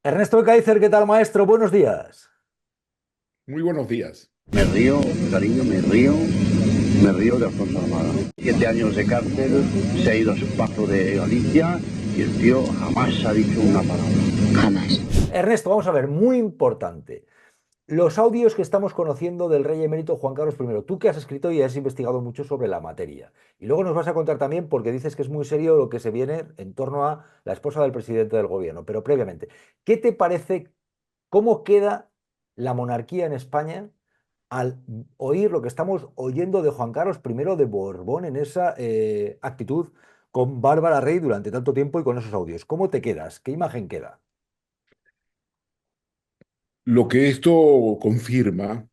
Ernesto Kaiser, ¿qué tal, maestro? Buenos días. Muy buenos días. Me río, cariño, me río de Alfonso Armada. 7 años de cárcel, se ha ido a su paso de Galicia y el tío jamás ha dicho una palabra. Jamás. Ernesto, vamos a ver, muy importante. Los audios que estamos conociendo del rey emérito Juan Carlos I. Tú que has escrito y has investigado mucho sobre la materia. Y luego nos vas a contar también, porque dices que es muy serio lo que se viene en torno a la esposa del presidente del gobierno. Pero previamente, ¿qué te parece, cómo queda la monarquía en España al oír lo que estamos oyendo de Juan Carlos I de Borbón en esa actitud con Bárbara Rey durante tanto tiempo y con esos audios? ¿Cómo te quedas? ¿Qué imagen queda? Lo que esto confirma,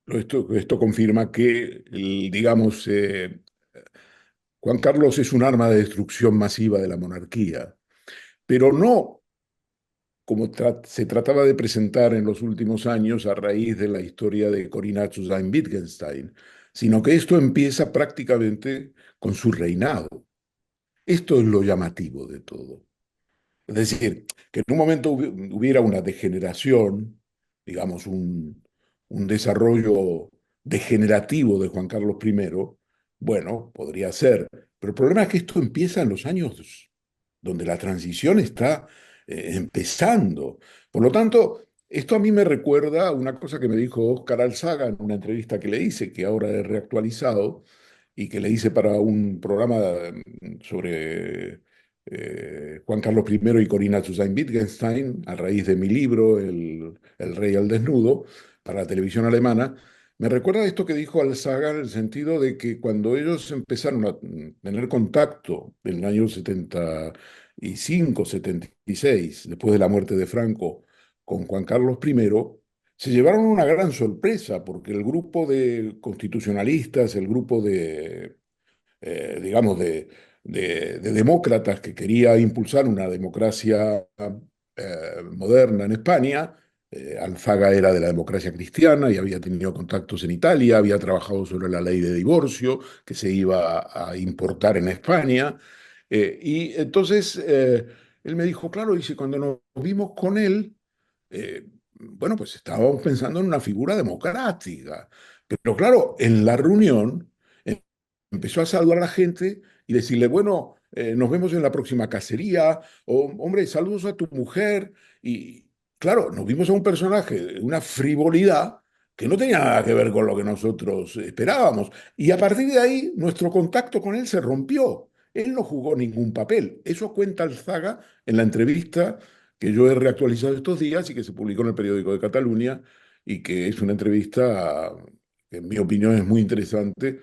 esto confirma que, digamos, Juan Carlos es un arma de destrucción masiva de la monarquía, pero no como se trataba de presentar en los últimos años a raíz de la historia de Corinna Suzanne-Wittgenstein, sino que esto empieza prácticamente con su reinado. Esto es lo llamativo de todo. Es decir, que en un momento hubiera una degeneración, digamos, un desarrollo degenerativo de Juan Carlos I, bueno, podría ser. Pero el problema es que esto empieza en los años donde la transición está empezando. Por lo tanto, esto a mí me recuerda una cosa que me dijo Oscar Alzaga en una entrevista que le hice, que ahora he reactualizado, y que le hice para un programa sobre Juan Carlos I y Corina Susanne Wittgenstein, a raíz de mi libro, El Rey al Desnudo, para la televisión alemana. Me recuerda esto que dijo Alzaga en el sentido de que cuando ellos empezaron a tener contacto en el año 75, 76, después de la muerte de Franco, con Juan Carlos I, se llevaron una gran sorpresa porque el grupo de constitucionalistas, el grupo de, digamos, de demócratas que quería impulsar una democracia moderna en España. Alfaga era de la democracia cristiana y había tenido contactos en Italia, había trabajado sobre la ley de divorcio que se iba a importar en España. Y entonces él me dijo, claro, dice, cuando nos vimos con él, bueno, pues estábamos pensando en una figura democrática. Pero claro, en la reunión empezó a saludar a la gente y decirle, bueno, nos vemos en la próxima cacería, o hombre, saludos a tu mujer. Y claro, nos vimos a un personaje de una frivolidad que no tenía nada que ver con lo que nosotros esperábamos. Y a partir de ahí, nuestro contacto con él se rompió. Él no jugó ningún papel. Eso cuenta Alzaga en la entrevista que yo he reactualizado estos días y que se publicó en el periódico de Cataluña y que es una entrevista que en mi opinión es muy interesante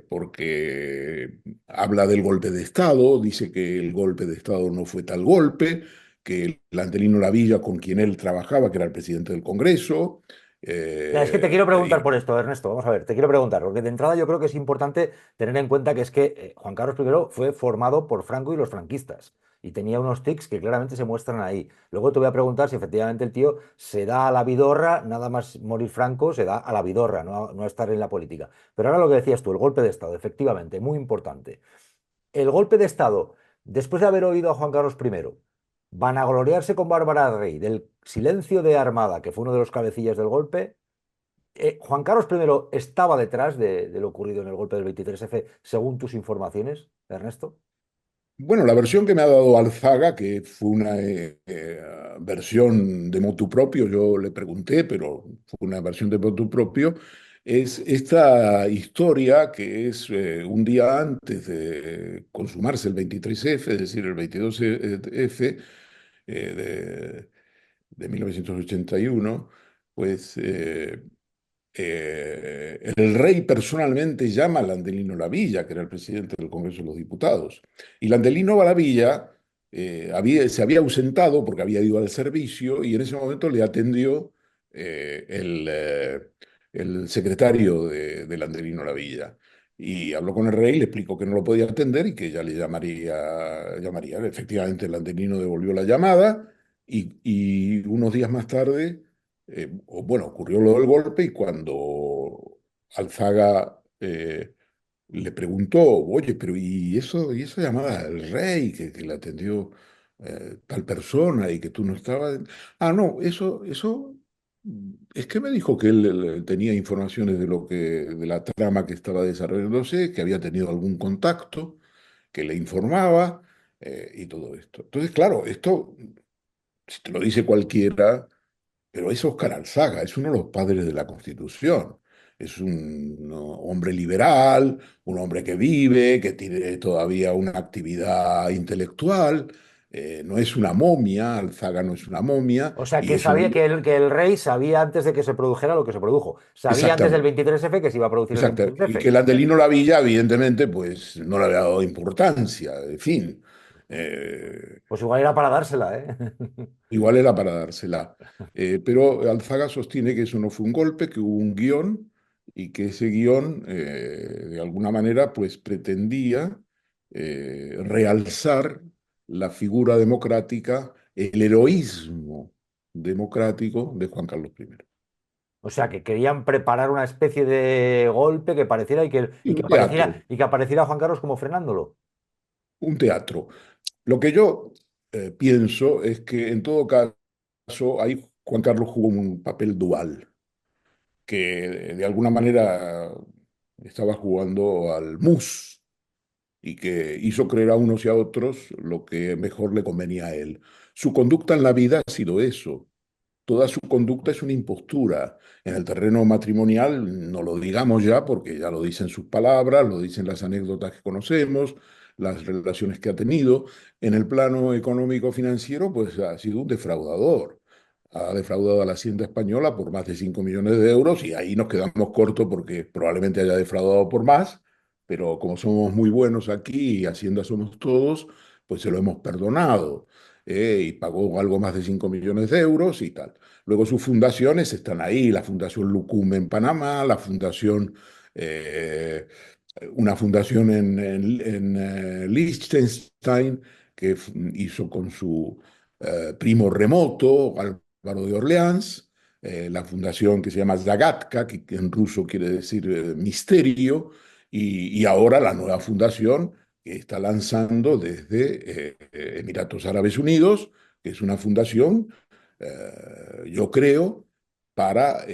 porque habla del golpe de Estado, dice que el golpe de Estado no fue tal golpe, que el Landelino Lavilla, con quien él trabajaba, que era el presidente del Congreso, Ya, es que te quiero preguntar y por esto, Ernesto. Vamos a ver, te quiero preguntar, porque de entrada yo creo que es importante tener en cuenta que es que Juan Carlos I fue formado por Franco y los franquistas y tenía unos tics que claramente se muestran ahí. Luego te voy a preguntar si efectivamente el tío se da a la vidorra, nada más morir Franco, se da a la vidorra, no a estar en la política. Pero ahora lo que decías tú, el golpe de Estado, efectivamente, muy importante. El golpe de Estado, después de haber oído a Juan Carlos I, vanagloriarse con Bárbara Rey del silencio de Armada, que fue uno de los cabecillas del golpe. Juan Carlos I estaba detrás de lo ocurrido en el golpe del 23F, según tus informaciones, Ernesto. bueno, la versión que me ha dado Alzaga, que fue una versión de motu propio, yo le pregunté, pero fue una versión de motu propio, es esta historia que es un día antes de consumarse el 23F, es decir, el 22F de 1981, pues el rey personalmente llama a Landelino Lavilla, que era el presidente del Congreso de los Diputados. Y Landelino Lavilla se había ausentado porque había ido al servicio y en ese momento le atendió el secretario de Landelino Lavilla. Y habló con el rey, le explicó que no lo podía atender y que ya le llamaría. Efectivamente, Landelino devolvió la llamada y unos días más tarde bueno, ocurrió lo del golpe y cuando Alzaga le preguntó, oye, pero y esa llamada al rey que le atendió? tal persona y que tú no estabas. Ah, no, es que me dijo que él tenía informaciones de la trama que estaba desarrollándose, que había tenido algún contacto, que le informaba y todo esto. Entonces, claro, esto, si te lo dice cualquiera, pero es Óscar Alzaga, es uno de los padres de la Constitución. Es un ¿no? hombre liberal, un hombre que vive, que tiene todavía una actividad intelectual. No es una momia, Alzaga no es una momia, O sea, y que es un sabía hombre. que el rey sabía antes de que se produjera lo que se produjo. Sabía antes del Exactamente, 23F que se iba a producir el exactamente. Y 23F. que el Adelino Lavilla, evidentemente, pues no le había dado importancia, en fin. Eh, Pues igual era para dársela, ¿eh? Igual era para dársela. Pero Alzaga sostiene que eso no fue un golpe, que hubo un guión y que ese guión, de alguna manera, pues pretendía realzar la figura democrática, el heroísmo democrático de Juan Carlos I. O sea, que querían preparar una especie de golpe que pareciera Y un teatro, y que apareciera Juan Carlos como frenándolo. un teatro. Lo que yo pienso es que en todo caso, ahí Juan Carlos jugó un papel dual, que de alguna manera estaba jugando al mus y que hizo creer a unos y a otros lo que mejor le convenía a él. Su conducta en la vida ha sido eso. Toda su conducta es una impostura. En el terreno matrimonial, no lo digamos ya, porque ya lo dicen sus palabras, lo dicen las anécdotas que conocemos, las relaciones que ha tenido. En el plano económico financiero, pues ha sido un defraudador. Ha defraudado a la Hacienda Española por más de 5 millones de euros y ahí nos quedamos cortos porque probablemente haya defraudado por más, pero como somos muy buenos aquí y Hacienda somos todos, pues se lo hemos perdonado. Y pagó algo más de 5 millones de euros y tal. Luego sus fundaciones están ahí, la Fundación Lucum en Panamá, la Fundación, eh, una fundación en Liechtenstein que hizo con su primo remoto, Álvaro de Orleans, la fundación que se llama Zagatka, que en ruso quiere decir misterio, y ahora la nueva fundación que está lanzando desde Emiratos Árabes Unidos, que es una fundación, yo creo, para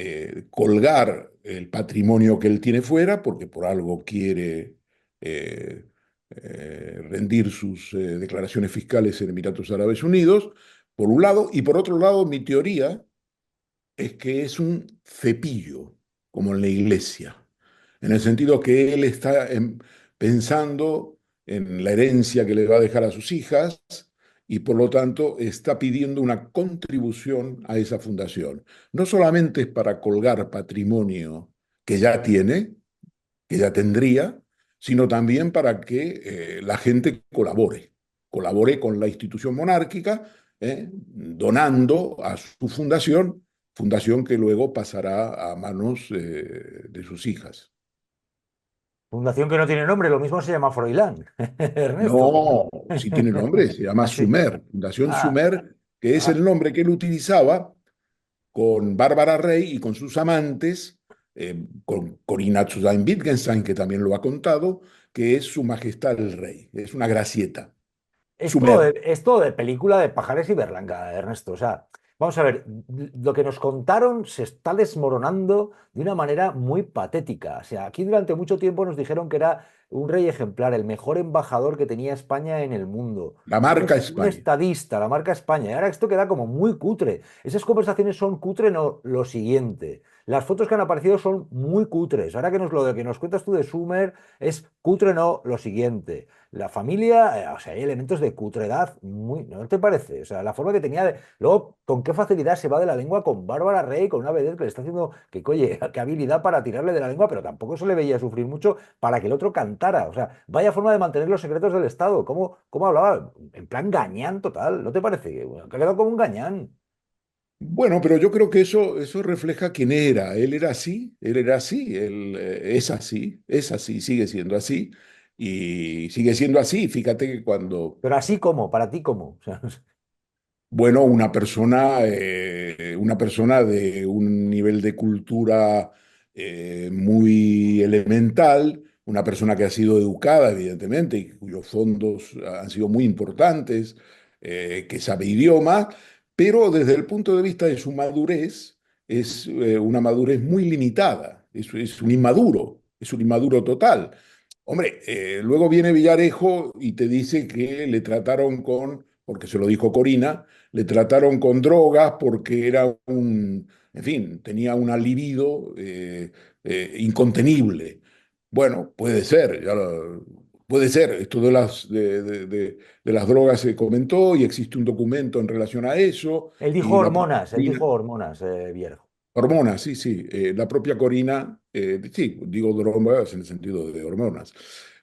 colgar el patrimonio que él tiene fuera, porque por algo quiere eh, rendir sus declaraciones fiscales en Emiratos Árabes Unidos, por un lado, y por otro lado, mi teoría es que es un cepillo, como en la iglesia, en el sentido que él está pensando en la herencia que le va a dejar a sus hijas y por lo tanto está pidiendo una contribución a esa fundación. No solamente es para colgar patrimonio que ya tiene, que ya tendría, sino también para que la gente colabore con la institución monárquica, donando a su fundación, fundación que luego pasará a manos de sus hijas. Fundación que no tiene nombre, lo mismo se llama Froilán, Ernesto. No, sí tiene nombre, se llama Así. Sumer, Fundación Ah, Sumer, que es el ah. nombre que él utilizaba con Bárbara Rey y con sus amantes, con Corina Wittgenstein, que también lo ha contado, que es Su Majestad el Rey, es una gracieta. Sumer, Es todo de película de Pajares y Berlanga, Ernesto. O sea, vamos a ver, lo que nos contaron se está desmoronando de una manera muy patética. O sea, aquí durante mucho tiempo nos dijeron que era un rey ejemplar, el mejor embajador que tenía España en el mundo. la marca Un España. estadista, la marca España. Y ahora esto queda como muy cutre. Esas conversaciones son cutre, no lo siguiente. Las fotos que han aparecido son muy cutres. Ahora que lo de que nos cuentas tú de Sumer es cutre, no lo siguiente. La familia, o sea, hay elementos de cutredad muy, ¿no te parece? O sea, la forma que tenía de. Luego, con qué facilidad se va de la lengua con Bárbara Rey, con una vedette que le está haciendo. Que, oye, qué habilidad para tirarle de la lengua, pero tampoco se le veía sufrir mucho para que el otro cantara. O sea, vaya forma de mantener los secretos del Estado. ¿Cómo hablaba? En plan gañán total, ¿no te parece? Bueno, que ha quedado como un gañán. Bueno, pero yo creo que eso refleja quién era. Él era así, él es así, sigue siendo así y sigue siendo así. Fíjate que cuando, Pero así como, para ti como. O sea, bueno, una persona de un nivel de cultura muy elemental, una persona que ha sido educada, evidentemente, y cuyos fondos han sido muy importantes, que sabe idiomas, pero desde el punto de vista de su madurez, es una madurez muy limitada, es un inmaduro total. Hombre, luego viene Villarejo y te dice que le trataron con, porque se lo dijo Corina, le trataron con drogas porque era en fin, tenía una libido incontenible. Bueno, puede ser, puede ser. Esto de las drogas se comentó y existe un documento en relación a eso. Y la propia Él Corina, dijo hormonas, Viejo. hormonas, sí, sí. La propia Corina, sí, digo drogas en el sentido de hormonas.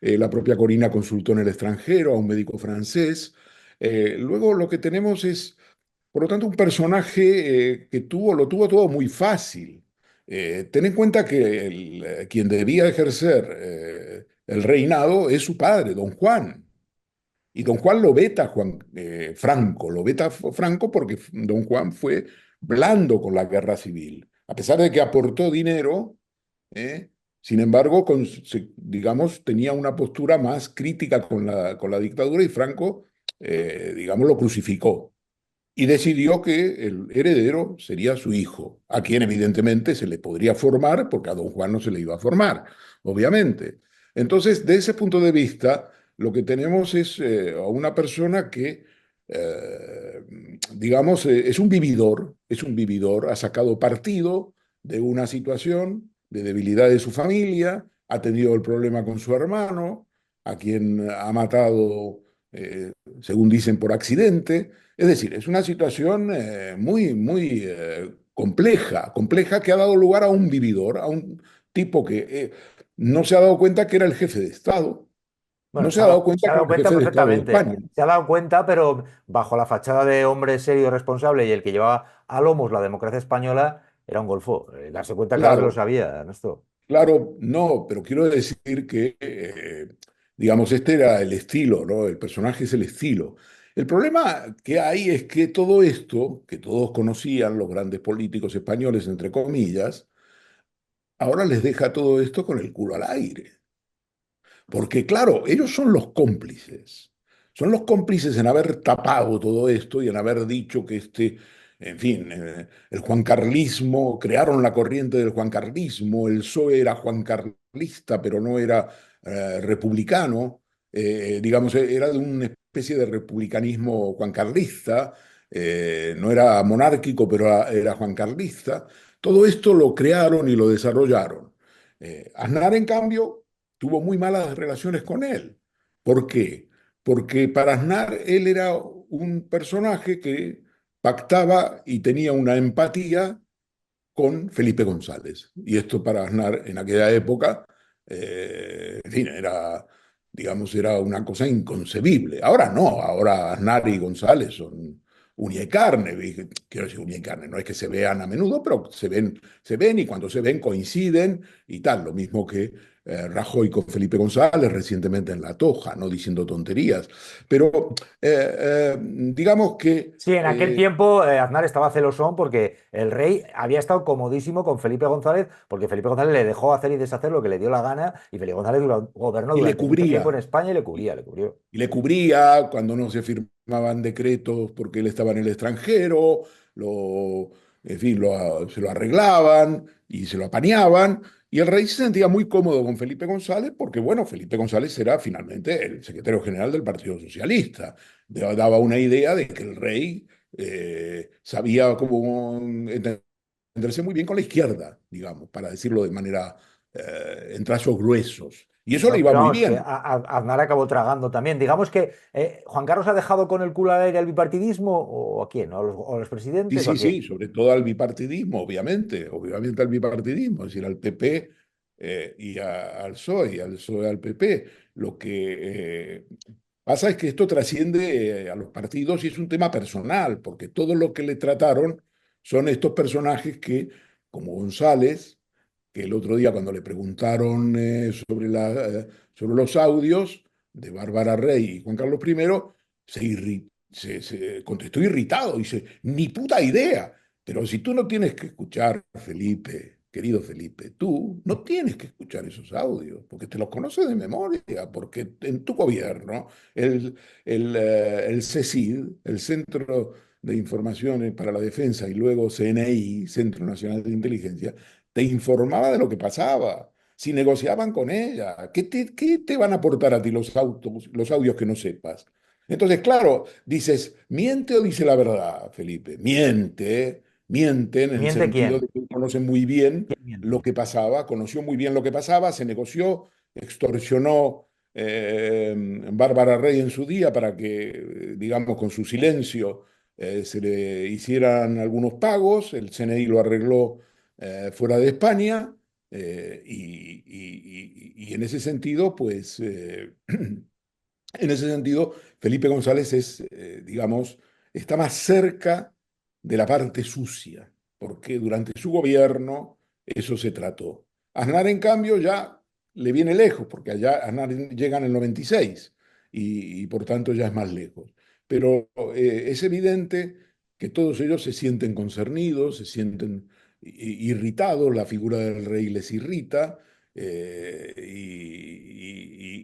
La propia Corina consultó en el extranjero a un médico francés. Luego lo que tenemos es, por lo tanto, un personaje que lo tuvo todo muy fácil. Ten en cuenta que quien debía ejercer el reinado es su padre, don Juan. Y don Juan lo veta Franco, lo veta Franco porque don Juan fue blando con la guerra civil. A pesar de que aportó dinero, ¿eh? Sin embargo, digamos, tenía una postura más crítica con la dictadura y Franco, digamos, lo crucificó y decidió que el heredero sería su hijo, a quien evidentemente se le podría formar, porque a don Juan no se le iba a formar, obviamente. Entonces, de ese punto de vista, lo que tenemos es a una persona que, digamos, es un vividor, ha sacado partido de una situación de debilidad de su familia, ha tenido el problema con su hermano, a quien ha matado, según dicen, por accidente. Es decir, es una situación muy compleja, compleja que ha dado lugar a un vividor, a un tipo que no se ha dado cuenta que era el jefe de Estado, Bueno, no se ha dado cuenta se ha que dado era el cuenta jefe de Estado de perfectamente. España. Se ha dado cuenta, pero bajo la fachada de hombre serio y responsable y el que llevaba a lomos la democracia española, era un golfo. Darse cuenta, claro que lo Claro, sabía, Ernesto. claro, no, pero quiero decir que, digamos, este era el estilo, ¿no? El personaje es el estilo. El problema que hay es que todo esto, que todos conocían, los grandes políticos españoles, entre comillas, ahora les deja todo esto con el culo al aire. Porque claro, ellos son los cómplices. Son los cómplices en haber tapado todo esto y en haber dicho que en fin, el juancarlismo, crearon la corriente del juancarlismo, el PSOE era juancarlista, pero no era republicano, digamos, era de una especie de republicanismo juancarlista, no era monárquico, pero era juancarlista. Todo esto lo crearon y lo desarrollaron. Aznar, en cambio, tuvo muy malas relaciones con él. ¿Por qué? Porque para Aznar él era un personaje que pactaba y tenía una empatía con Felipe González. Y esto para Aznar en aquella época, en fin, era, digamos, era una cosa inconcebible. Ahora no, ahora Aznar y González son uña y carne. Quiero decir uña y carne, no es que se vean a menudo, pero se ven y cuando se ven coinciden y tal. Lo mismo que Rajoy con Felipe González recientemente en La Toja, no diciendo tonterías. Pero digamos que Sí, en aquel tiempo Aznar estaba celosón porque el rey había estado comodísimo con Felipe González, porque Felipe González le dejó hacer y deshacer lo que le dio la gana, y Felipe González gobernó y le durante mucho tiempo en cubría. España y le cubría, le cubrió. Y le cubría cuando no se firmaban decretos porque él estaba en el extranjero, en fin, se lo arreglaban y se lo apañaban. Y el rey se sentía muy cómodo con Felipe González porque, bueno, Felipe González era finalmente el secretario general del Partido Socialista. Daba una idea de que el rey sabía cómo entenderse muy bien con la izquierda, digamos, para decirlo de manera en trazos gruesos. Y eso le Bueno, iba pero muy vamos, que bien. Aznar acabó tragando también. Digamos que Juan Carlos ha dejado con el culo al aire al bipartidismo, ¿o a quién? O a los Sí, presidentes o a sí, quién? sí, sobre todo al bipartidismo, obviamente al bipartidismo, es decir, al PP y al PSOE, al PP. Lo que pasa es que esto trasciende a los partidos y es un tema personal, porque todo lo que le trataron son estos personajes que, como González, que el otro día cuando le preguntaron sobre los audios de Bárbara Rey y Juan Carlos I, se contestó irritado, dice, ni puta idea, pero si tú no tienes que escuchar, Felipe, querido Felipe, tú no tienes que escuchar esos audios, porque te los conoces de memoria, porque en tu gobierno, el CECID, el Centro de Informaciones para la Defensa, y luego CNI, Centro Nacional de Inteligencia, te informaba de lo que pasaba. Si negociaban con ella, qué te van a aportar a ti los audios que no sepas? Entonces, claro, dices, ¿miente o dice la verdad, Felipe? Miente, mienten en el ¿Miente sentido quién? de que conocen muy bien ¿Quién lo miente? que pasaba, conoció muy bien lo que pasaba, se negoció, extorsionó Bárbara Rey en su día para que, digamos, con su silencio se le hicieran algunos pagos, el CNI lo arregló fuera de España y en ese sentido, pues, en ese sentido, Felipe González es, digamos, está más cerca de la parte sucia, porque durante su gobierno eso se trató. Aznar, en cambio, ya le viene lejos, porque allá Aznar llega en el 96 y por tanto ya es más lejos. Pero es evidente que todos ellos se sienten concernidos, se sienten irritados, la figura del rey les irrita,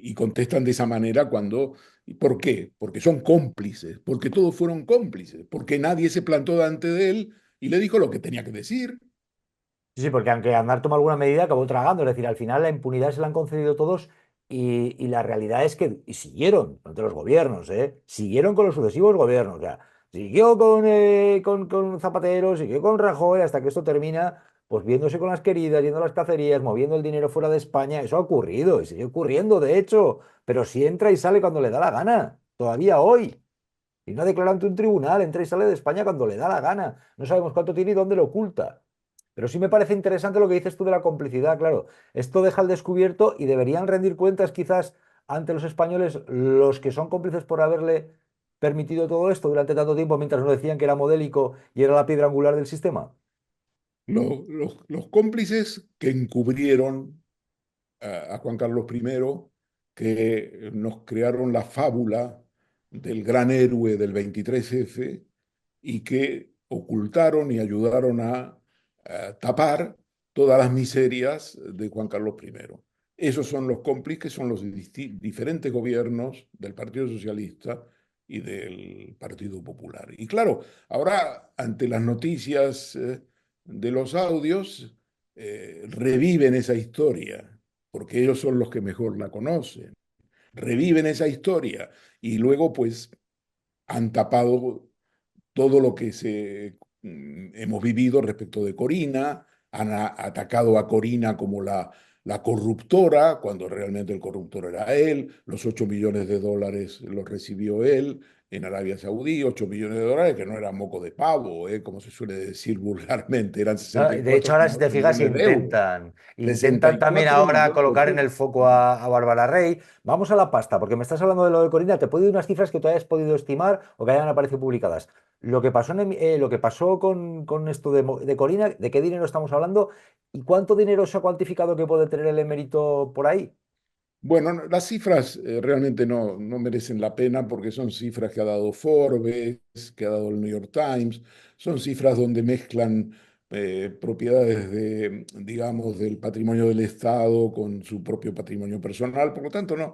y contestan de esa manera cuando... ¿Y por qué? Porque son cómplices, porque todos fueron cómplices, porque nadie se plantó delante de él y le dijo lo que tenía que decir. Sí, sí, porque aunque Aznar tomó alguna medida, acabó tragando. Es decir, al final la impunidad se la han concedido todos y la realidad es que y siguieron, entre los gobiernos, ¿eh? Siguieron con los sucesivos gobiernos. O sea, siguió con Zapatero, siguió con Rajoy, hasta que esto termina, pues viéndose con las queridas, yendo a las cacerías, moviendo el dinero fuera de España. Eso ha ocurrido y sigue ocurriendo, de hecho. Pero si entra y sale cuando le da la gana, todavía hoy. Y no declara ante un tribunal, entra y sale de España cuando le da la gana. No sabemos cuánto tiene y dónde lo oculta. Pero sí me parece interesante lo que dices tú de la complicidad, claro. Esto deja al descubierto y deberían rendir cuentas quizás ante los españoles los que son cómplices por haberle permitido todo esto durante tanto tiempo mientras nos decían que era modélico y era la piedra angular del sistema. Los cómplices que encubrieron a Juan Carlos I, que nos crearon la fábula del gran héroe del 23F y que ocultaron y ayudaron a tapar todas las miserias de Juan Carlos I. Esos son los cómplices, son los diferentes gobiernos del Partido Socialista y del Partido Popular. Y claro, ahora ante las noticias de los audios, reviven esa historia, porque ellos son los que mejor la conocen. Reviven esa historia y luego pues han tapado todo lo que hemos vivido respecto de Corina, han atacado a Corina como la corruptora, cuando realmente el corruptor era él, los 8 millones de dólares los recibió él en Arabia Saudí, 8 millones de dólares que no eran moco de pavo, como se suele decir vulgarmente, eran Ah, de hecho, ahora si te 64,8 fijas, millones de euros. intentan también 64 ahora millones colocar de en el euros. foco a Bárbara Rey. Vamos a la pasta, porque me estás hablando de lo de Corina. Te puedo dar unas cifras que tú hayas podido estimar o que hayan aparecido publicadas. Lo que pasó, lo que pasó con esto de Corina, ¿de qué dinero estamos hablando? ¿Y cuánto dinero se ha cuantificado que puede tener el emérito por ahí? Bueno, las cifras realmente no merecen la pena porque son cifras que ha dado Forbes, que ha dado el New York Times, son cifras donde mezclan propiedades digamos, del patrimonio del Estado con su propio patrimonio personal. Por lo tanto, no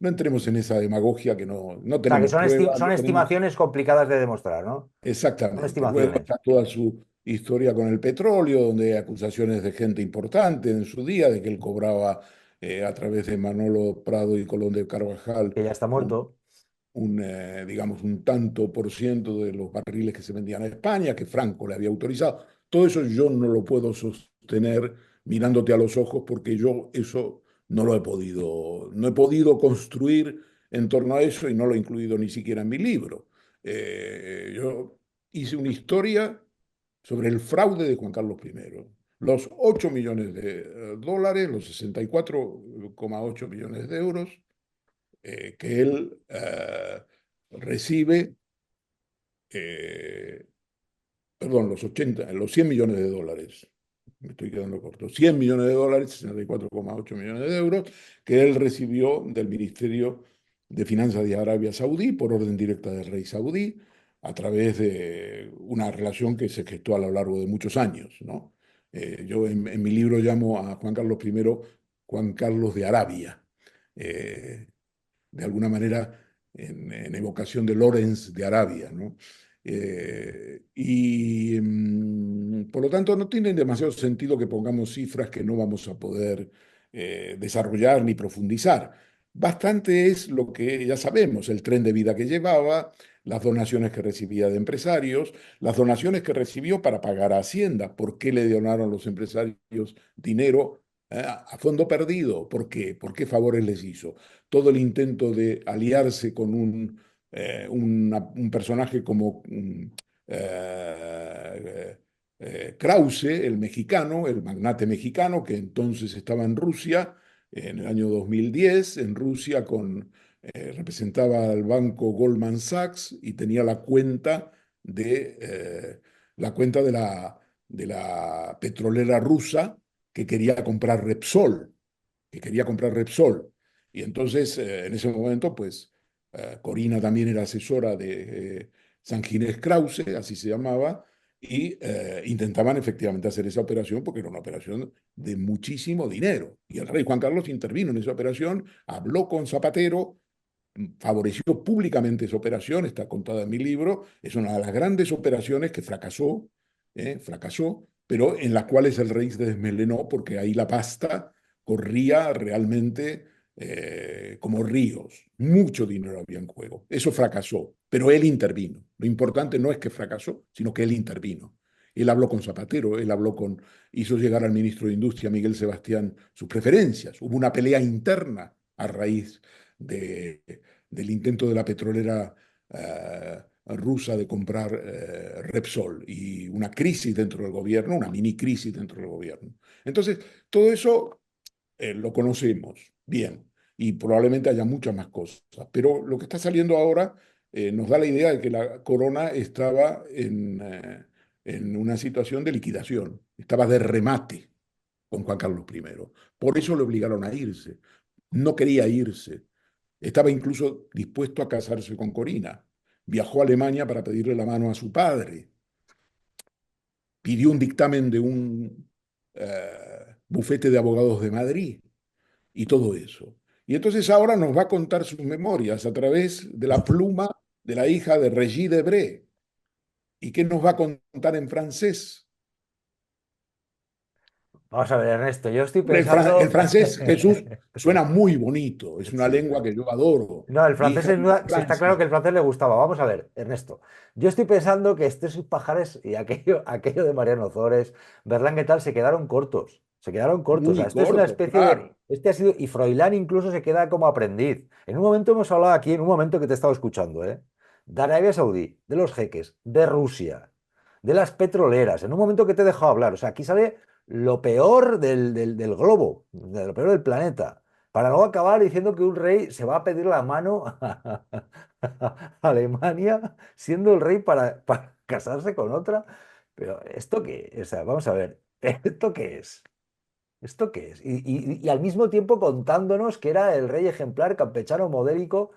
entremos en esa demagogia que no O sea, que tenemos pruebas, son no tenemos. estimaciones complicadas de demostrar, ¿no? Son Exactamente. Luego estimaciones. está toda su historia con el petróleo, donde hay acusaciones de gente importante en su día, de que él cobraba a través de Manolo Prado y Colón de Carvajal Que ya está muerto. digamos, un tanto por ciento de los barriles que se vendían a España, que Franco le había autorizado. Todo eso yo no lo puedo sostener mirándote a los ojos porque yo eso no he podido construir en torno a eso y no lo he incluido ni siquiera en mi libro. Yo hice una historia sobre el fraude de Juan Carlos I. Los 8 millones de dólares, los 64,8 millones de euros que él recibe, eh, perdón, los 100 millones de dólares, me estoy quedando corto, 100 millones de dólares, 64,8 millones de euros, que él recibió del Ministerio de Finanzas de Arabia Saudí por orden directa del rey saudí, a través de una relación que se gestó a lo largo de muchos años, ¿no? Yo en mi libro llamo a Juan Carlos I Juan Carlos de Arabia, eh, de alguna manera en evocación de Lorenz de Arabia, ¿no? Por lo tanto, no tiene demasiado sentido que pongamos cifras que no vamos a poder desarrollar ni profundizar. Bastante es lo que ya sabemos, el tren de vida que llevaba, las donaciones que recibía de empresarios, las donaciones que recibió para pagar a Hacienda. ¿Por qué le donaron los empresarios dinero a fondo perdido? ¿Por qué? ¿Por qué favores les hizo? Todo el intento de aliarse con un personaje como Krause, el mexicano, el magnate mexicano, que entonces estaba en Rusia, en el año 2010, en Rusia representaba al banco Goldman Sachs y tenía la cuenta de la petrolera rusa que quería comprar Repsol, que quería comprar Repsol. Y entonces, en ese momento, pues, Corina también era asesora de Sanginés Krause, así se llamaba, y intentaban efectivamente hacer esa operación porque era una operación de muchísimo dinero. Y el rey Juan Carlos intervino en esa operación, habló con Zapatero, favoreció públicamente esa operación, está contada en mi libro, es una de las grandes operaciones que fracasó, pero en las cuales el rey se desmelenó porque ahí la pasta corría realmente como ríos. Mucho dinero había en juego. Eso fracasó, pero él intervino. Lo importante no es que fracasó, sino que él intervino. Él habló con Zapatero, hizo llegar al ministro de Industria, Miguel Sebastián, sus preferencias. Hubo una pelea interna a raíz de, del intento de la petrolera rusa de comprar Repsol y una crisis dentro del gobierno, una mini crisis dentro del gobierno. Entonces, todo eso lo conocemos bien y probablemente haya muchas más cosas, pero lo que está saliendo ahora nos da la idea de que la corona estaba en una situación de liquidación, estaba de remate con Juan Carlos I. Por eso le obligaron a irse. No quería irse. Estaba incluso dispuesto a casarse con Corina. Viajó a Alemania para pedirle la mano a su padre. Pidió un dictamen de un bufete de abogados de Madrid y todo eso. Y entonces ahora nos va a contar sus memorias a través de la pluma de la hija de Regis Debray. ¿Y qué nos va a contar en francés? Vamos a ver, Ernesto, yo estoy El pensando. francés, Jesús, suena muy bonito, es una Sí. lengua que yo adoro. No, el Mi francés hija es vive en sí, está claro Francia. que el francés le gustaba. Vamos a ver, Ernesto. Yo estoy pensando que estos pajares y aquello de Mariano Ozores, Berlán, ¿qué tal? Se quedaron cortos. Se quedaron cortos. O sea, Muy esto es una corto, especie de. claro. Este ha sido. Y Froilán incluso se queda como aprendiz. En un momento hemos hablado aquí, en un momento que te he estado escuchando, ¿eh? De Arabia Saudí, de los jeques, de Rusia, de las petroleras. En un momento que te he dejado hablar. O sea, aquí sale lo peor del globo, de lo peor del planeta. Para luego acabar diciendo que un rey se va a pedir la mano a Alemania, siendo el rey para casarse con otra. Pero ¿esto qué es? O sea, vamos a ver, ¿esto qué es? ¿Esto qué es? Y al mismo tiempo contándonos que era el rey ejemplar, campechano, modélico,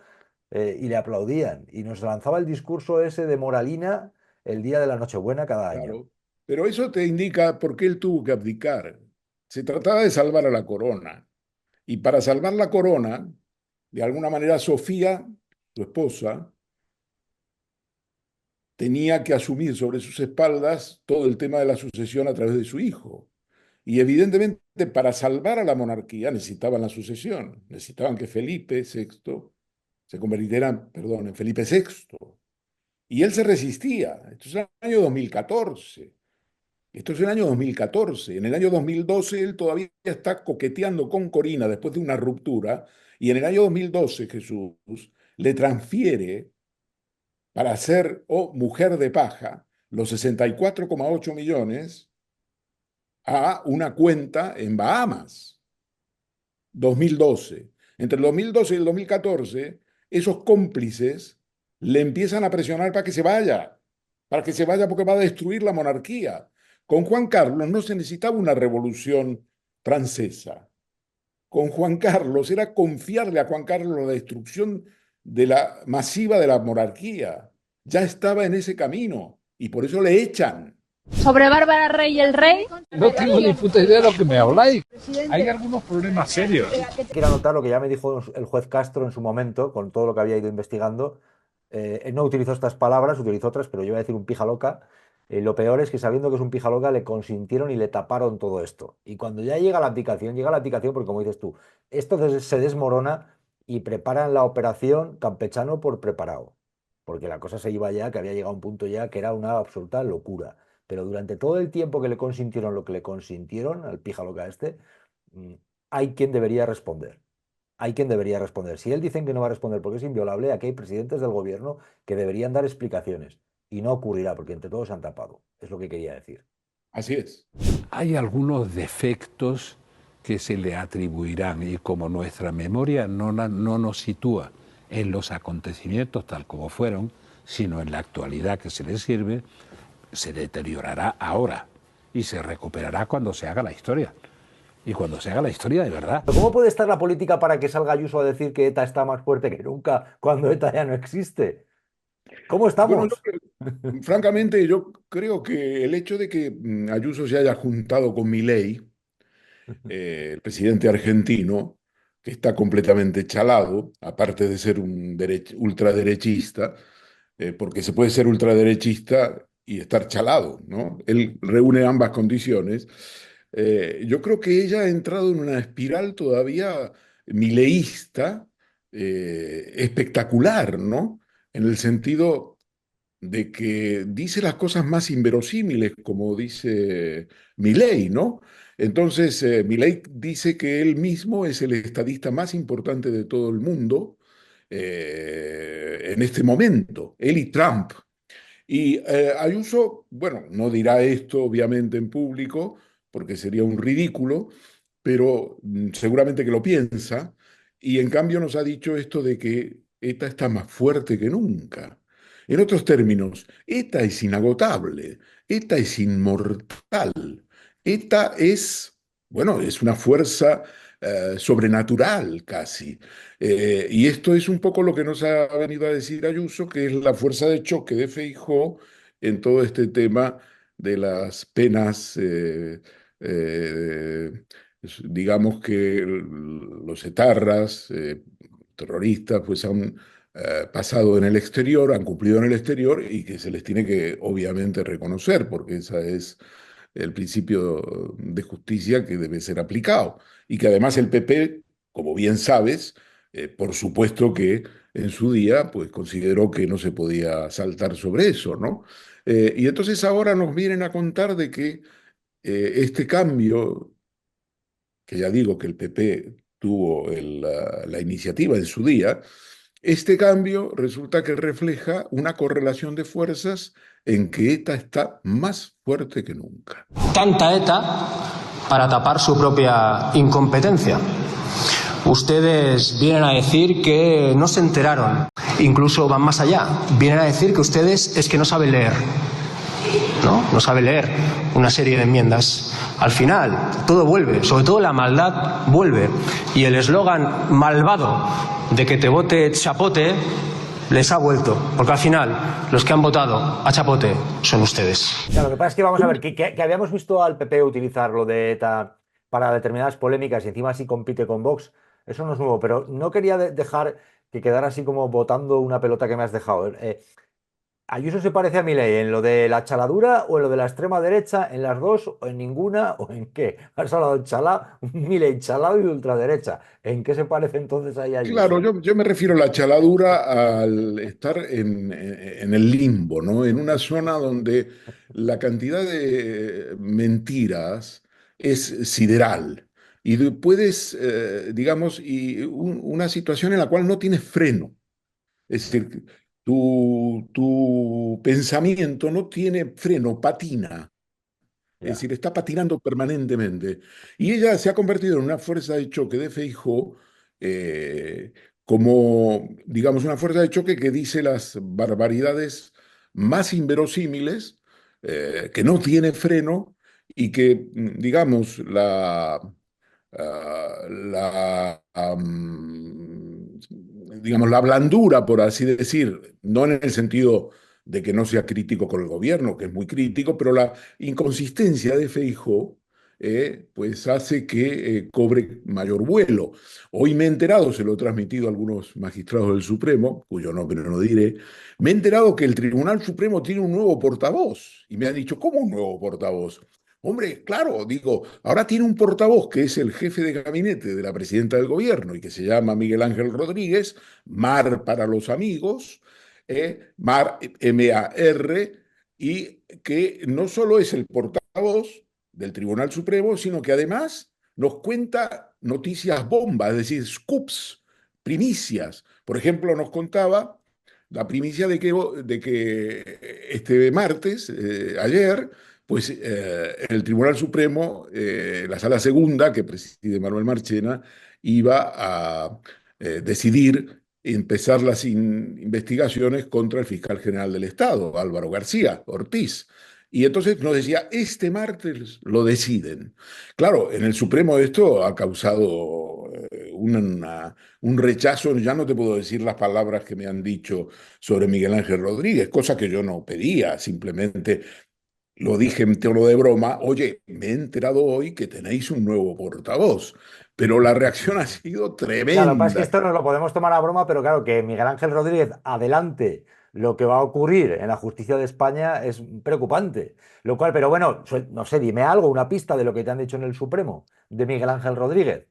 y le aplaudían. Y nos lanzaba el discurso ese de moralina el día de la Nochebuena cada año. Claro, pero eso te indica por qué él tuvo que abdicar. Se trataba de salvar a la corona. Y para salvar la corona, de alguna manera Sofía, su esposa, tenía que asumir sobre sus espaldas todo el tema de la sucesión a través de su hijo. Y evidentemente para salvar a la monarquía necesitaban la sucesión, necesitaban que Felipe VI se convirtiera, perdón, en Felipe VI. Y él se resistía. Esto es el año 2014. Esto es el año 2014. En el año 2012 él todavía está coqueteando con Corina después de una ruptura y en el año 2012 Jesús le transfiere para ser mujer de paja los 64,8 millones a una cuenta en Bahamas. 2012. Entre el 2012 y el 2014, esos cómplices le empiezan a presionar para que se vaya porque va a destruir la monarquía. Con Juan Carlos no se necesitaba una revolución francesa. Con Juan Carlos era confiarle a Juan Carlos la destrucción masiva de la monarquía. Ya estaba en ese camino y por eso le echan. Sobre Bárbara Rey y el rey. No tengo ni puta idea de lo que me habláis. Hay algunos problemas serios. Quiero anotar lo que ya me dijo el juez Castro en su momento, con todo lo que había ido investigando. Él no utilizó estas palabras, utilizó otras, pero yo voy a decir un pija loca. Lo peor es que sabiendo que es un pija loca, le consintieron y le taparon todo esto. Y cuando ya llega la abdicación porque como dices tú, esto se desmorona y preparan la operación campechano por preparado. Porque la cosa se iba ya, que había llegado a un punto ya que era una absoluta locura. Pero durante todo el tiempo que le consintieron lo que le consintieron al pija loca este, mm, hay quien debería responder. Hay quien debería responder. Si él dicen que no va a responder porque es inviolable, aquí hay presidentes del gobierno que deberían dar explicaciones. Y no ocurrirá porque entre todos se han tapado. Es lo que quería decir. Así es. Hay algunos defectos que se le atribuirán y como nuestra memoria no nos sitúa en los acontecimientos tal como fueron, sino en la actualidad que se le sirve, se deteriorará ahora y se recuperará cuando se haga la historia. Y cuando se haga la historia de verdad. ¿Pero cómo puede estar la política para que salga Ayuso a decir que ETA está más fuerte que nunca cuando ETA ya no existe? ¿Cómo Bueno, estamos? francamente, yo creo que el hecho de que Ayuso se haya juntado con Milei, el presidente argentino, que está completamente chalado, aparte de ser un ultraderechista, porque se puede ser ultraderechista y estar chalado, ¿no? Él reúne ambas condiciones. Yo creo que ella ha entrado en una espiral todavía mileísta, espectacular, ¿no? En el sentido de que dice las cosas más inverosímiles, como dice Milei, ¿no? Entonces, Milei dice que él mismo es el estadista más importante de todo el mundo en este momento, él y Trump. Y Ayuso, bueno, no dirá esto obviamente en público, porque sería un ridículo, pero seguramente que lo piensa, y en cambio nos ha dicho esto de que ETA está más fuerte que nunca. En otros términos, ETA es inagotable, ETA es inmortal, ETA es, bueno, es una fuerza sobrenatural casi. Y esto es un poco lo que nos ha venido a decir Ayuso, que es la fuerza de choque de Feijóo en todo este tema de las penas, eh, digamos que los etarras, terroristas, pues han pasado en el exterior, han cumplido en el exterior y que se les tiene que obviamente reconocer, porque ese es el principio de justicia que debe ser aplicado. Y que además el PP, como bien sabes, por supuesto que en su día pues consideró que no se podía saltar sobre eso, ¿no? Y entonces ahora nos vienen a contar de que este cambio, que ya digo que el PP tuvo la iniciativa en su día, este cambio resulta que refleja una correlación de fuerzas en que ETA está más fuerte que nunca. Tanta ETA para tapar su propia incompetencia. Ustedes vienen a decir que no se enteraron, incluso van más allá, vienen a decir que ustedes es que no saben leer, ¿no? No saben leer una serie de enmiendas. Al final, todo vuelve, sobre todo la maldad vuelve. Y el eslogan malvado de que te vote Chapote les ha vuelto, porque al final los que han votado a Chapote son ustedes. Claro, lo que pasa es que vamos a ver, que habíamos visto al PP utilizar lo de ETA para determinadas polémicas y encima así compite con Vox. Eso no es nuevo, pero no quería dejar que quedara así como botando una pelota que me has dejado. ¿Ayuso se parece a Milei en lo de la chaladura o en lo de la extrema derecha, en las dos o en ninguna o en qué? Has hablado de chalá, Milei chalado y de ultraderecha. ¿En qué se parece entonces ahí a Claro, Ayuso? yo me refiero a la chaladura al estar en el limbo, ¿no? En una zona donde la cantidad de mentiras es sideral y puedes, digamos, y una situación en la cual no tienes freno. Es decir, tu pensamiento no tiene freno, patina. Es Ya. decir, está patinando permanentemente. Y ella se ha convertido en una fuerza de choque de Feijó, eh, como, digamos, una fuerza de choque que dice las barbaridades más inverosímiles, que no tiene freno y que, digamos, digamos, la blandura, por así decir, no en el sentido de que no sea crítico con el gobierno, que es muy crítico, pero la inconsistencia de Feijóo pues hace que cobre mayor vuelo. Hoy me he enterado, se lo he transmitido a algunos magistrados del Supremo, cuyo nombre no diré, me he enterado que el Tribunal Supremo tiene un nuevo portavoz. Y me han dicho, ¿cómo un nuevo portavoz? Hombre, claro, digo, ahora tiene un portavoz que es el jefe de gabinete de la presidenta del gobierno y que se llama Miguel Ángel Rodríguez, Mar para los amigos, Mar, M-A-R, y que no solo es el portavoz del Tribunal Supremo, sino que además nos cuenta noticias bomba, es decir, scoops, primicias. Por ejemplo, nos contaba la primicia de que este martes, ayer, pues el Tribunal Supremo, la Sala Segunda, que preside Manuel Marchena, iba a decidir empezar las investigaciones contra el fiscal general del Estado, Álvaro García Ortiz. Y entonces nos decía, este martes lo deciden. Claro, en el Supremo esto ha causado un rechazo, ya no te puedo decir las palabras que me han dicho sobre Miguel Ángel Rodríguez, cosa que yo no pedía, simplemente lo dije en tono de broma, oye, me he enterado hoy que tenéis un nuevo portavoz, pero la reacción ha sido Claro, lo que pasa es que tremenda. esto nos lo podemos tomar a broma, pero claro, que Miguel Ángel Rodríguez adelante lo que va a ocurrir en la justicia de España es preocupante. Lo cual, pero bueno, no sé, dime algo, una pista de lo que te han dicho en el Supremo de Miguel Ángel Rodríguez.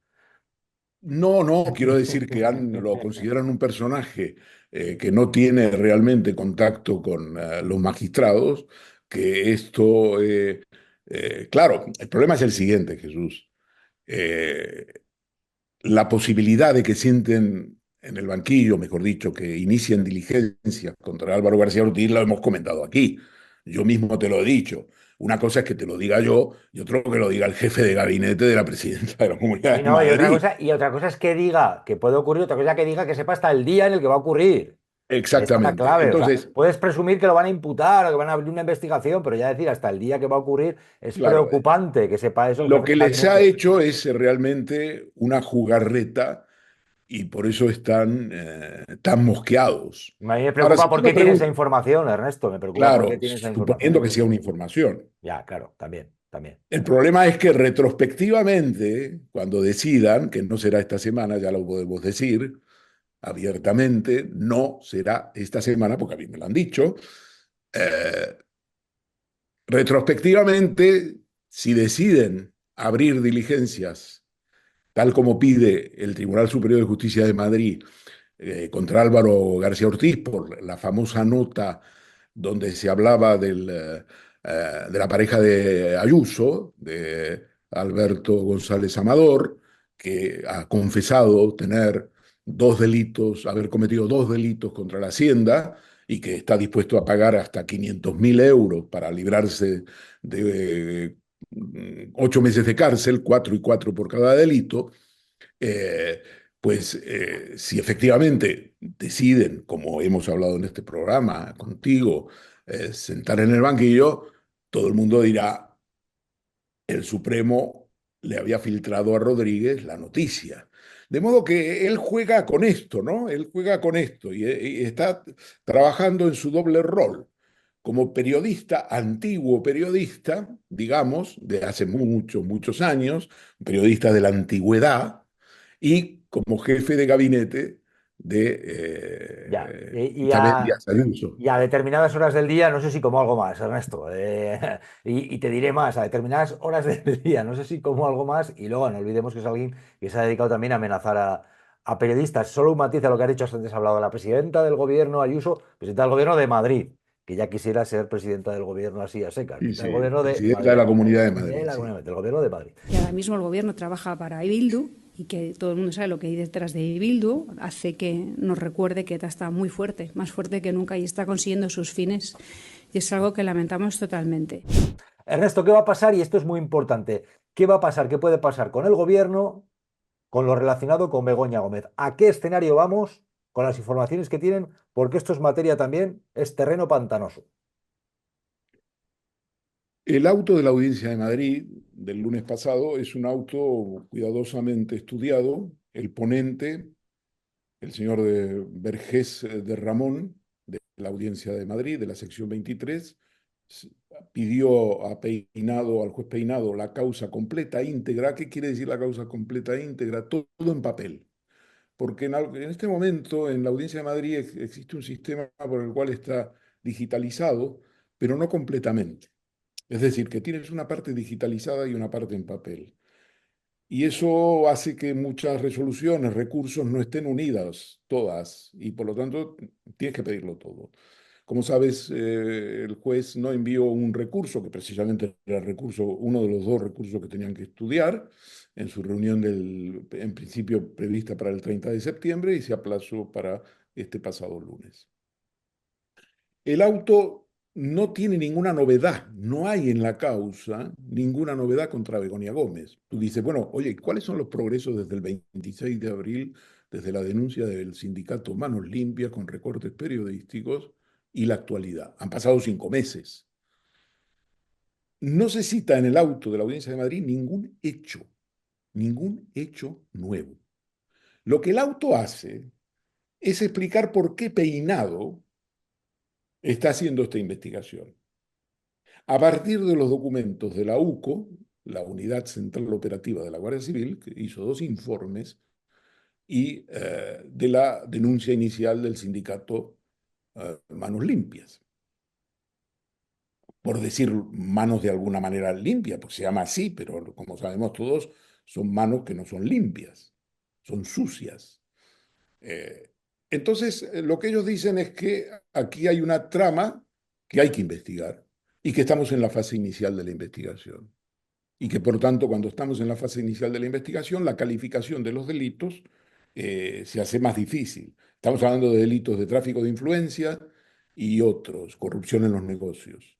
No, no, quiero decir que lo consideran un personaje que no tiene realmente contacto con los magistrados, que esto, claro, el problema es el siguiente, Jesús. Eh, la posibilidad de que sienten en el banquillo, mejor dicho, que inicien diligencias contra Álvaro García Ortiz, lo hemos comentado aquí. Yo mismo te lo he dicho. Una cosa es que te lo diga yo y otro que lo diga el jefe de gabinete de la presidenta de la Sí, Comunidad de no, Madrid. y otra cosa es que diga que puede ocurrir, otra cosa es que diga que sepa hasta el día en el que va a ocurrir. Esta es la Exactamente. clave. O sea, Entonces, puedes presumir que lo van a imputar o que van a abrir una investigación, pero ya decir hasta el día que va a ocurrir es claro, preocupante que sepa eso el lo jefe que de les ha gabinete. hecho es realmente una jugarreta y por eso están tan mosqueados. A mí me Ahora, preocupa si por tú me qué tiene esa preguntas, información, Ernesto. Me preocupa por qué claro, tiene esa suponiendo información. que sea una información. Ya, claro, también, también. El problema es que retrospectivamente, cuando decidan, que no será esta semana, ya lo podemos decir abiertamente, no será esta semana, porque a mí me lo han dicho, eh, retrospectivamente, si deciden abrir diligencias, tal como pide el Tribunal Superior de Justicia de Madrid, contra Álvaro García Ortiz, por la famosa nota donde se hablaba de la pareja de Ayuso, de Alberto González Amador, que ha confesado tener dos delitos, haber cometido dos delitos contra la Hacienda y que está dispuesto a pagar hasta 500.000 euros para librarse de 8 meses de cárcel, 4 y 4 por cada delito. eh, pues si efectivamente deciden, como hemos hablado en este programa contigo, sentar en el banquillo, todo el mundo dirá, el Supremo le había filtrado a Rodríguez la noticia. De modo que él juega con esto, ¿no? Él juega con esto y está trabajando en su doble rol como periodista, antiguo periodista, digamos, de hace muchos, muchos años, periodista de la antigüedad, y como jefe de gabinete de Ya. Isabel Díaz Ayuso. Y a determinadas horas del día, no sé si como algo más, Ernesto. Y te diré más, a determinadas horas del día, no sé si como algo más. Y luego no olvidemos que es alguien que se ha dedicado también a amenazar a periodistas. Solo un matiz a lo que ha dicho antes, ha hablado de la presidenta del gobierno, Ayuso, presidenta del gobierno de Madrid, que ya quisiera ser presidenta del gobierno así a secas. Sí, Presidenta del sí, gobierno de presidenta de Madrid. la Comunidad de De Madrid, la sí. Comunidad, del gobierno de Madrid. Y ahora mismo el gobierno trabaja para Bildu y que todo el mundo sabe lo que hay detrás de Bildu, hace que nos recuerde que ETA está muy fuerte, más fuerte que nunca y está consiguiendo sus fines. Y es algo que lamentamos totalmente. Ernesto, ¿qué va a pasar? Y esto es muy importante. ¿Qué va a pasar? ¿Qué puede pasar con el gobierno, con lo relacionado con Begoña Gómez? ¿A qué escenario vamos con las informaciones que tienen? Porque esto es materia también, es terreno pantanoso. El auto de la Audiencia de Madrid del lunes pasado es un auto cuidadosamente estudiado. El ponente, el señor de Vergés de Ramón, de la Audiencia de Madrid, de la sección 23, pidió a Peinado, al juez Peinado, la causa completa, íntegra. ¿Qué quiere decir la causa completa, íntegra? Todo en papel. Porque en este momento en la Audiencia de Madrid existe un sistema por el cual está digitalizado, pero no completamente. Es decir, que tienes una parte digitalizada y una parte en papel. Y eso hace que muchas resoluciones, recursos no estén unidas todas, y por lo tanto tienes que pedirlo todo. Como sabes, el juez no envió un recurso, que precisamente era el recurso, uno de los dos recursos que tenían que estudiar, en su reunión en principio prevista para el 30 de septiembre, y se aplazó para este pasado lunes. El auto no tiene ninguna novedad, no hay en la causa ninguna novedad contra Begoña Gómez. Tú dices, bueno, oye, ¿cuáles son los progresos desde el 26 de abril, desde la denuncia del sindicato Manos Limpias con recortes periodísticos y la actualidad? Han pasado 5 meses. No se cita en el auto de la Audiencia de Madrid ningún hecho nuevo. Lo que el auto hace es explicar por qué Peinado está haciendo esta investigación. A partir de los documentos de la UCO, la Unidad Central Operativa de la Guardia Civil, que hizo 2 informes, y de la denuncia inicial del sindicato Manos Limpias. Por decir manos de alguna manera limpias, porque se llama así, pero como sabemos todos, son manos que no son limpias, son sucias. Entonces, lo que ellos dicen es que aquí hay una trama que hay que investigar y que estamos en la fase inicial de la investigación. Y que, por tanto, cuando estamos en la fase inicial de la investigación, la calificación de los delitos se hace más difícil. Estamos hablando de delitos de tráfico de influencia y otros, corrupción en los negocios.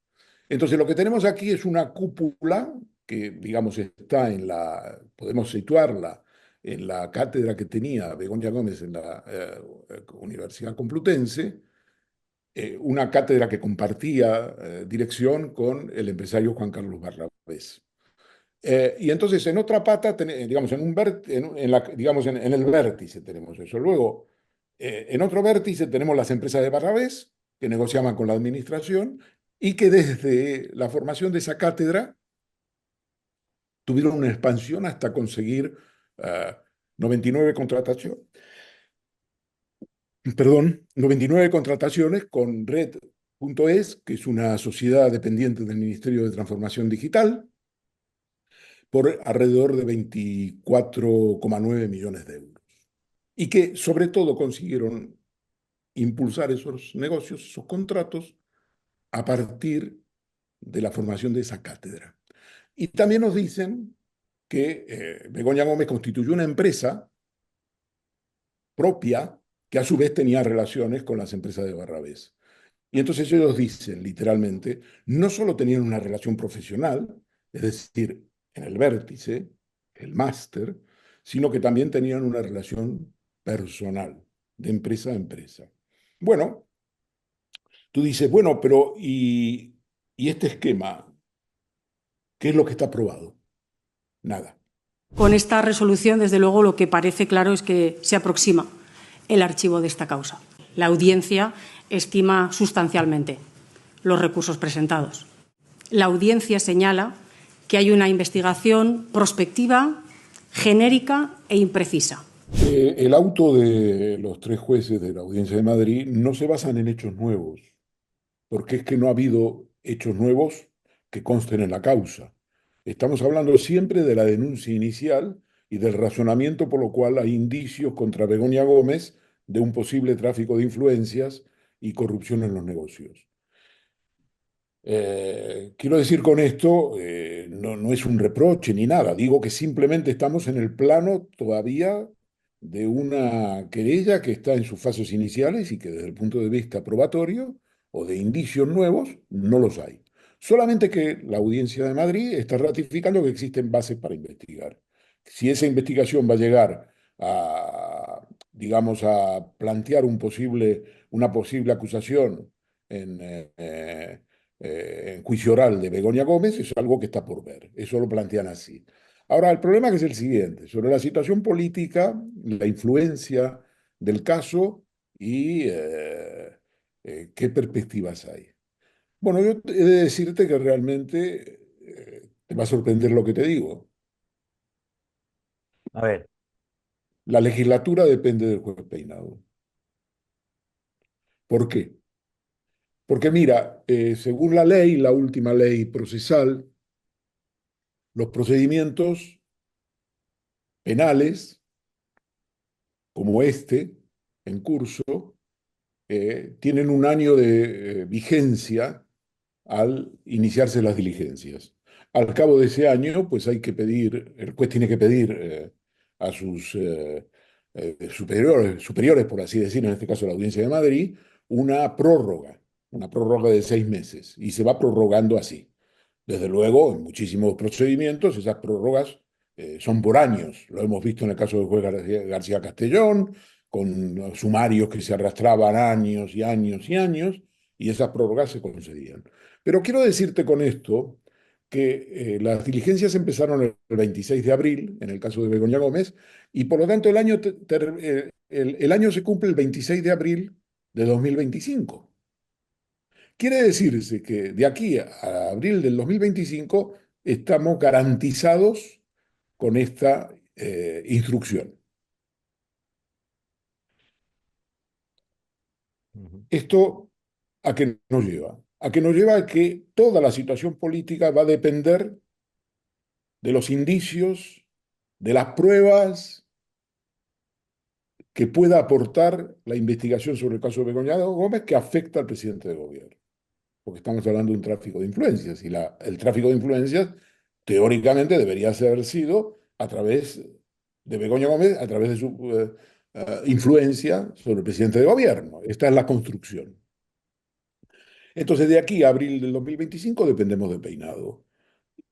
Entonces, lo que tenemos aquí es una cúpula que, digamos, está podemos situarla en la cátedra que tenía Begoña Gómez en la Universidad Complutense, una cátedra que compartía dirección con el empresario Juan Carlos Barrabés. Y entonces en otra pata, digamos, digamos en el vértice tenemos eso. Luego, en otro vértice tenemos las empresas de Barrabés, que negociaban con la administración y que desde la formación de esa cátedra tuvieron una expansión hasta conseguir 99 contrataciones. Perdón, 99 contrataciones con Red.es, que es una sociedad dependiente del Ministerio de Transformación Digital, por alrededor de 24,9 millones de euros. Y que sobre todo consiguieron impulsar esos negocios, esos contratos, a partir de la formación de esa cátedra. Y también nos dicen que Begoña Gómez constituyó una empresa propia que a su vez tenía relaciones con las empresas de Barrabés. Y entonces ellos dicen, literalmente, no solo tenían una relación profesional, es decir, en el vértice, el máster, sino que también tenían una relación personal, de empresa a empresa. Bueno, tú dices, bueno, pero ¿y este esquema? ¿Qué es lo que está probado? Nada. Con esta resolución, desde luego, lo que parece claro es que se aproxima el archivo de esta causa. La audiencia estima sustancialmente los recursos presentados. La audiencia señala que hay una investigación prospectiva, genérica e imprecisa. El auto de los 3 jueces de la Audiencia de Madrid no se basan en hechos nuevos, porque es que no ha habido hechos nuevos que consten en la causa. Estamos hablando siempre de la denuncia inicial y del razonamiento por lo cual hay indicios contra Begoña Gómez de un posible tráfico de influencias y corrupción en los negocios. Quiero decir con esto, no es un reproche ni nada, digo que simplemente estamos en el plano todavía de una querella que está en sus fases iniciales y que desde el punto de vista probatorio o de indicios nuevos no los hay. Solamente que la Audiencia de Madrid está ratificando que existen bases para investigar. Si esa investigación va a llegar a, digamos, a plantear una posible acusación en juicio oral de Begoña Gómez, es algo que está por ver. Eso lo plantean así. Ahora, el problema que es el siguiente, sobre la situación política, la influencia del caso y ¿Qué perspectivas hay? Bueno, yo he de decirte que realmente te va a sorprender lo que te digo. A ver, La legislatura depende del juez Peinado. ¿Por qué? Porque mira, según la ley, la última ley procesal, los procedimientos penales, como este, en curso, tienen un año de vigencia al iniciarse las diligencias. Al cabo de ese año, pues hay que pedir, el juez tiene que pedir a sus superiores, por así decir, en este caso la Audiencia de Madrid, una prórroga de 6 meses, y se va prorrogando así. Desde luego, en muchísimos procedimientos, esas prórrogas son por años. Lo hemos visto en el caso del juez García Castellón, con sumarios que se arrastraban años y años y años, y esas prórrogas se concedían. Pero quiero decirte con esto que las diligencias empezaron el 26 de abril, en el caso de Begoña Gómez, y por lo tanto el año se cumple el 26 de abril de 2025. Quiere decirse que de aquí a abril del 2025 estamos garantizados con esta instrucción. ujú, ¿Esto a qué nos lleva? A que nos lleva a que toda la situación política va a depender de los indicios, de las pruebas que pueda aportar la investigación sobre el caso de Begoña Gómez que afecta al presidente del gobierno. Porque estamos hablando de un tráfico de influencias, y el tráfico de influencias teóricamente debería haber sido a través de Begoña Gómez, a través de su influencia sobre el presidente de gobierno. Esta es la construcción. Entonces, de aquí a abril del 2025 dependemos de Peinado.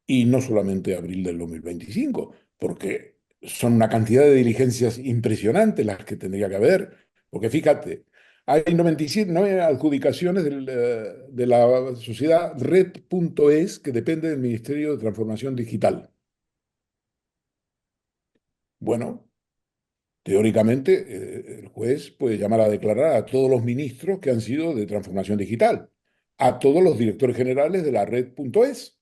Y no solamente abril del 2025, porque son una cantidad de diligencias impresionantes las que tendría que haber. Porque fíjate, hay 97, 9 adjudicaciones de la sociedad Red.es, que depende del Ministerio de Transformación Digital. Bueno, teóricamente, el juez puede llamar a declarar a todos los ministros que han sido de transformación digital, a todos los directores generales de la Red.es,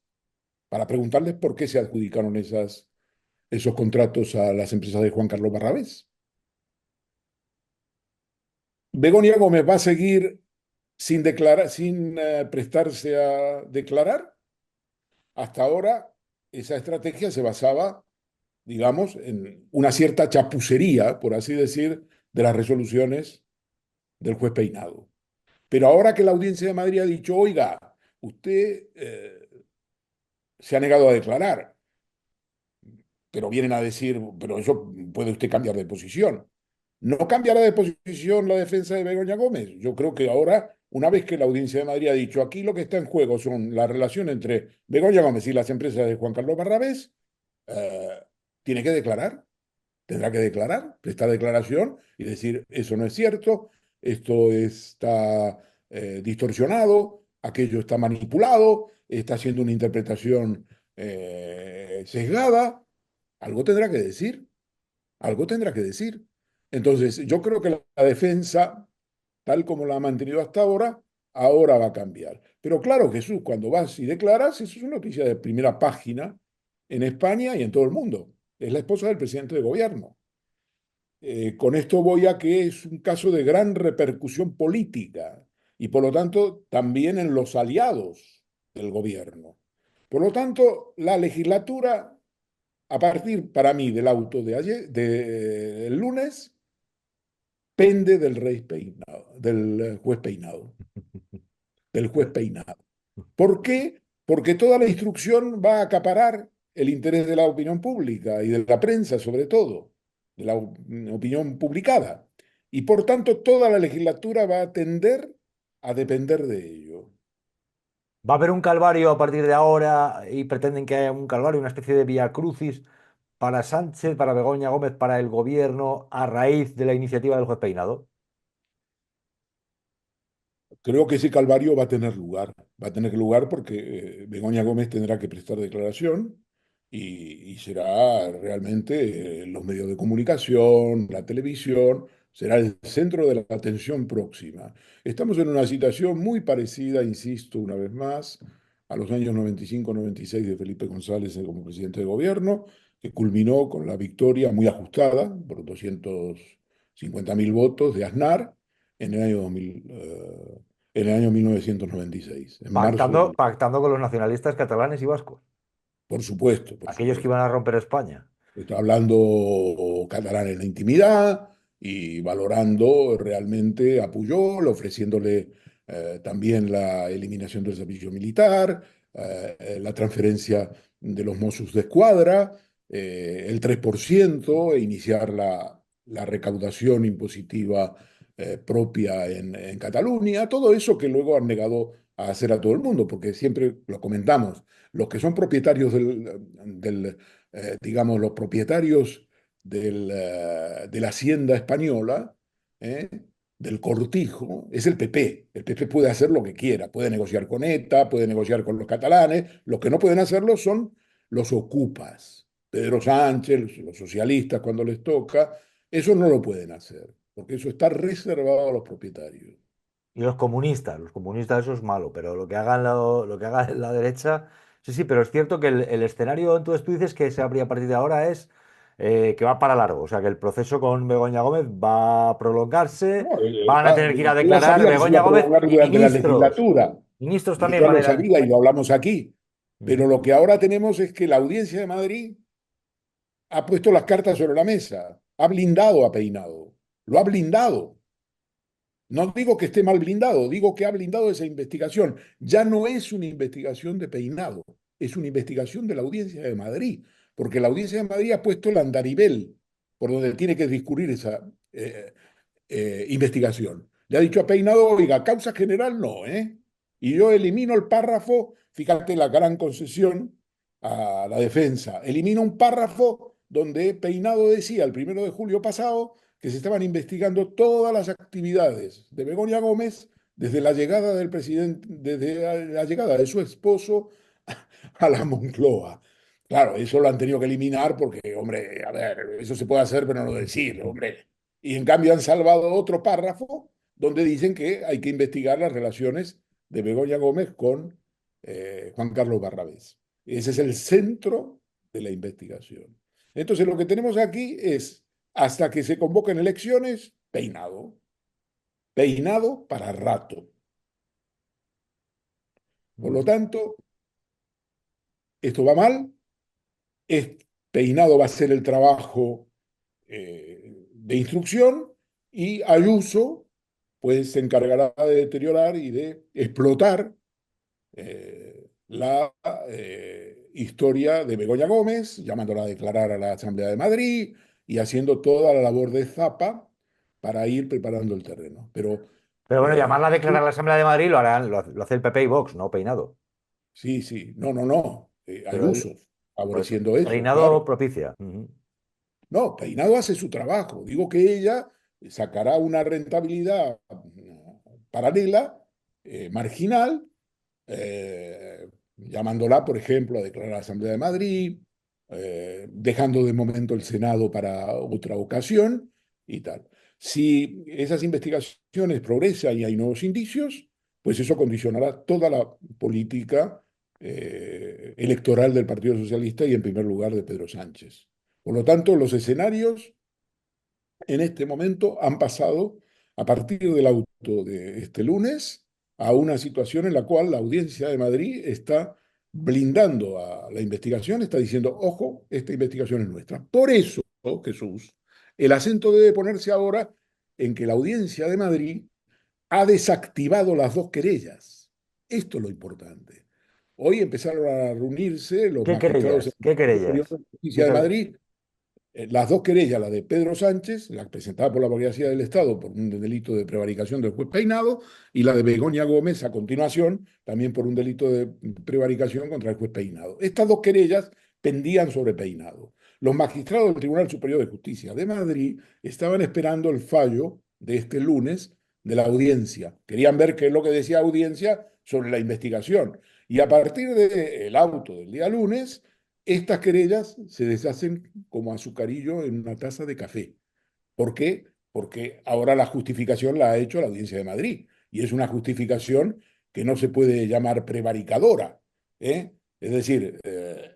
para preguntarles por qué se adjudicaron esos contratos a las empresas de Juan Carlos Barrabés. Begoña Gómez va a seguir sin declarar, sin prestarse a declarar. Hasta ahora, esa estrategia se basaba, digamos, en una cierta chapucería, por así decir, de las resoluciones del juez Peinado. Pero ahora que la Audiencia de Madrid ha dicho, oiga, usted se ha negado a declarar, pero vienen a decir, pero eso puede usted cambiar de posición. No cambiará de posición la defensa de Begoña Gómez. Yo creo que ahora, una vez que la Audiencia de Madrid ha dicho aquí lo que está en juego son la relación entre Begoña Gómez y las empresas de Juan Carlos Barrabés, eh, tiene que declarar, tendrá que declarar, prestar declaración y decir eso no es cierto, esto está distorsionado, aquello está manipulado, está haciendo una interpretación sesgada. Algo tendrá que decir. Algo tendrá que decir. Entonces, yo creo que la defensa, tal como la ha mantenido hasta ahora, ahora va a cambiar. Pero claro, Jesús, cuando vas y declaras, eso es una noticia de primera página en España y en todo el mundo. Es la esposa del presidente de gobierno. Con esto voy a que es un caso de gran repercusión política y por lo tanto también en los aliados del gobierno. Por lo tanto, la legislatura, a partir para mí del auto de ayer, del lunes, pende del rey Peinado, del juez Peinado, del juez Peinado. ¿Por qué? Porque toda la instrucción va a acaparar el interés de la opinión pública y de la prensa, sobre todo, de la opinión publicada. Y por tanto, toda la legislatura va a tender a depender de ello. ¿Va a haber un calvario a partir de ahora y pretenden que haya un calvario, una especie de vía crucis para Sánchez, para Begoña Gómez, para el gobierno a raíz de la iniciativa del juez Peinado? Creo que ese calvario va a tener lugar. Va a tener lugar porque Begoña Gómez tendrá que prestar declaración y será realmente los medios de comunicación, la televisión, será el centro de la atención próxima. Estamos en una situación muy parecida, insisto una vez más, a los años 95-96 de Felipe González como presidente de gobierno, que culminó con la victoria muy ajustada por 250.000 votos de Aznar en el año 2000, en el año 1996, en marzo Pactando, del... pactando con los nacionalistas catalanes y vascos, Por supuesto, por aquellos que supuesto. iban a romper España. Está hablando catalán en la intimidad y valorando realmente a Pujol, ofreciéndole también la eliminación del servicio militar, la transferencia de los Mossos d'Esquadra, el 3% e iniciar la recaudación impositiva propia en Cataluña, todo eso que luego han negado a hacer a todo el mundo, porque siempre lo comentamos, los que son propietarios digamos, los propietarios de la hacienda española, ¿eh? Del cortijo, es el PP. El PP puede hacer lo que quiera, puede negociar con ETA, puede negociar con los catalanes. Los que no pueden hacerlo son los ocupas. Pedro Sánchez, los socialistas cuando les toca, eso no lo pueden hacer, porque eso está reservado a los propietarios. Y los comunistas eso es malo, pero lo que haga la derecha, sí, sí, pero es cierto que el escenario, entonces tú dices que se abría a partir de ahora es que va para largo, o sea que el proceso con Begoña Gómez va a prolongarse, No, van a tener que ir a yo ya declarar sabía que se iba Begoña a Gómez prolongar y durante la ministros. legislatura. Ministros Yo también ya van a lo ir a... sabía y lo hablamos aquí. Pero Ujú. lo que ahora tenemos es que la Audiencia de Madrid ha puesto las cartas sobre la mesa, ha blindado a Peinado, lo ha blindado. No digo que esté mal blindado, digo que ha blindado esa investigación. Ya no es una investigación de Peinado, es una investigación de la Audiencia de Madrid, porque la Audiencia de Madrid ha puesto el andarivel por donde tiene que discurrir esa investigación. Le ha dicho a Peinado, oiga, causa general no, ¿eh? Y yo elimino el párrafo, fíjate la gran concesión a la defensa, elimino un párrafo donde Peinado decía el 1 de julio pasado que se estaban investigando todas las actividades de Begoña Gómez desde la llegada del presidente, desde la llegada de su esposo a la Moncloa. Claro, eso lo han tenido que eliminar porque, hombre, a ver, eso se puede hacer, pero no decir, hombre. Y en cambio han salvado otro párrafo donde dicen que hay que investigar las relaciones de Begoña Gómez con Juan Carlos Barrabés. Ese es el centro de la investigación. Entonces, lo que tenemos aquí es, hasta que se convoquen elecciones, Peinado. Peinado para rato. Por lo tanto, esto va mal. Peinado va a hacer el trabajo de instrucción y Ayuso pues se encargará de deteriorar y de explotar la historia de Begoña Gómez, llamándola a declarar a la Asamblea de Madrid y haciendo toda la labor de zapa para ir preparando el terreno. Pero bueno, llamarla a declarar Sí, a la Asamblea de Madrid lo hace el PP y Vox, no Peinado. sí, sí, no, no, no, Pero Ayuso, por eso, favoreciendo eso, Peinado claro. propicia. Ujú. No, Peinado hace su trabajo. Digo que ella sacará una rentabilidad paralela, marginal, llamándola, por ejemplo, a declarar a la Asamblea de Madrid, dejando de momento el Senado para otra ocasión y tal. Si esas investigaciones progresan y hay nuevos indicios, pues eso condicionará toda la política electoral del Partido Socialista y en primer lugar de Pedro Sánchez. Por lo tanto, los escenarios en este momento han pasado a partir del auto de este lunes a una situación en la cual la Audiencia de Madrid está blindando a la investigación, está diciendo, ojo, esta investigación es nuestra. Por eso, Jesús, el acento debe ponerse ahora en que la Audiencia de Madrid ha desactivado las dos querellas. Esto es lo importante. Hoy empezaron a reunirse los ¿Qué magistrados querellas? ¿Qué superiores querellas? de justicia de Dice- Madrid, las dos querellas, la de Pedro Sánchez, la presentada por la Abogacía del Estado por un delito de prevaricación del juez Peinado, y la de Begoña Gómez a continuación, también por un delito de prevaricación contra el juez Peinado. Estas dos querellas pendían sobre Peinado. Los magistrados del Tribunal Superior de Justicia de Madrid estaban esperando el fallo de este lunes de la audiencia. Querían ver qué es lo que decía audiencia sobre la investigación. Y a partir del auto del día lunes, estas querellas se deshacen como azucarillo en una taza de café. ¿Por qué? porque ahora la justificación la ha hecho la Audiencia de Madrid, y es una justificación que no se puede llamar prevaricadora, ¿eh? Es decir,